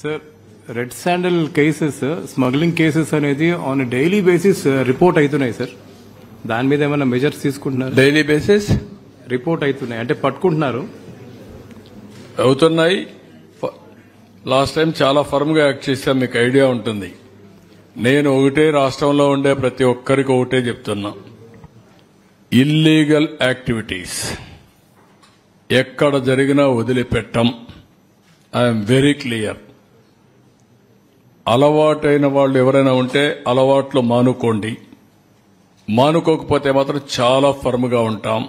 Sir red sandal cases smuggling cases అనేది on daily basis report అవుతున్నాయి sir. దాని మీద ఏమైనా మెజర్స్ తీసుకుంటున్నారు? డైలీ బేసిస్ రిపోర్ట్ అవుతున్నాయి అంటే పట్టుకుంటున్నారు అవుతున్నాయి. లాస్ట్ టైం చాలా ఫర్మ్ గా యాక్ట్ చేశాం, మీకు ఐడియా ఉంటుంది. నేను ఒకటే రాష్ట్రంలో ఉండే ప్రతి ఒక్కరికి ఒకటే చెప్తున్నా, ఇల్లీగల్ యాక్టివిటీస్ ఎక్కడ జరిగినా వదిలిపెట్టం. I'm very clear. అలవాటైన వాళ్ళు ఎవరైనా ఉంటే అలవాట్లు మానుకోండి, మానుకోకపోతే మాత్రం చాలా ఫర్మ్గా ఉంటాం.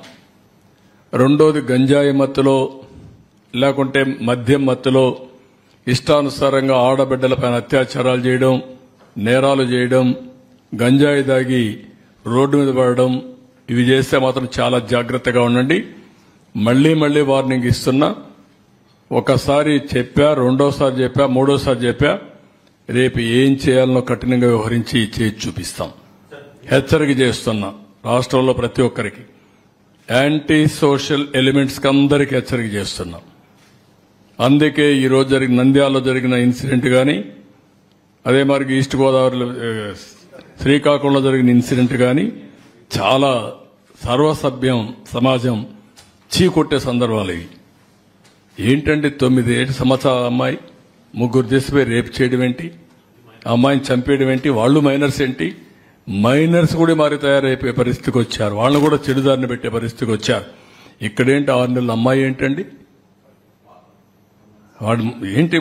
రెండోది, గంజాయి మత్తులో లేకుంటే మద్యం మత్తులో ఇష్టానుసారంగా ఆడబిడ్డలపైన అత్యాచారాలు చేయడం, నేరాలు చేయడం, గంజాయి దాగి రోడ్డు మీద పడడం, ఇవి చేస్తే మాత్రం చాలా జాగ్రత్తగా ఉండండి. మళ్లీ మళ్లీ వార్నింగ్ ఇస్తున్నా. ఒకసారి చెప్పా, రెండోసారి చెప్పా, మూడోసారి చెప్పా, రేపు ఏం చేయాలనో కఠినంగా వ్యవహరించి చేసి చూపిస్తాం. హెచ్చరిక చేస్తున్నా రాష్ట్రంలో ప్రతి ఒక్కరికి, యాంటీ సోషల్ ఎలిమెంట్స్ కి అందరికీ హెచ్చరిక చేస్తున్నాం. అందుకే ఈ రోజు జరిగిన నంద్యాలలో జరిగిన ఇన్సిడెంట్ గాని, అదే మరి ఈస్ట్ గోదావరిలో శ్రీకాకుళంలో జరిగిన ఇన్సిడెంట్ గాని చాలా సర్వసభ్యం సమాజం చీకొట్టే సందర్భాలు ఇవి. ఏంటంటే 9 సంవత్సరాల అమ్మాయి, 3 దేశపోయి రేపు చేయడం ఏంటి, అమ్మాయిని చంపేయడం ఏంటి, వాళ్ళు మైనర్స్ ఏంటి, మైనర్స్ కూడా మరి తయారైపోయే పరిస్థితికి వచ్చారు, వాళ్ళని కూడా చెడుదారిని పెట్టే పరిస్థితికి వచ్చారు. ఇక్కడేంటి 6 నెలల అమ్మాయి ఏంటండి, వాడు ఏంటి,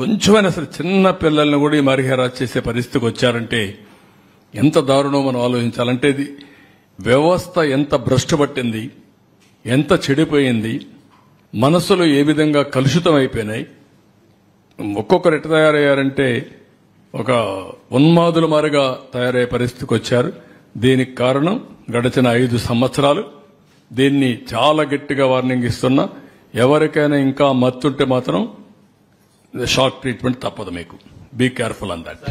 కొంచెమైనా సరే చిన్న పిల్లల్ని కూడా ఈ మరి హెరాస్ చేసే పరిస్థితికి వచ్చారంటే ఎంత దారుణం మనం ఆలోచించాలంటే. ఇది వ్యవస్థ ఎంత భ్రష్టు పట్టింది, ఎంత చెడిపోయింది, మనసులు ఏ విధంగా కలుషితం అయిపోయినాయి. ఒక్కొక్కరు ఎట్లా తయారయ్యారంటే ఒక ఉన్మాదుల మారిగా తయారయ్యే పరిస్థితికి వచ్చారు. దీనికి కారణం గడిచిన 5 సంవత్సరాలు. దీన్ని చాలా గట్టిగా వార్నింగ్ ఇస్తున్నా. ఎవరికైనా ఇంకా మత్తుంటే మాత్రం షాక్ ట్రీట్మెంట్ తప్పదు మీకు. Be careful on that.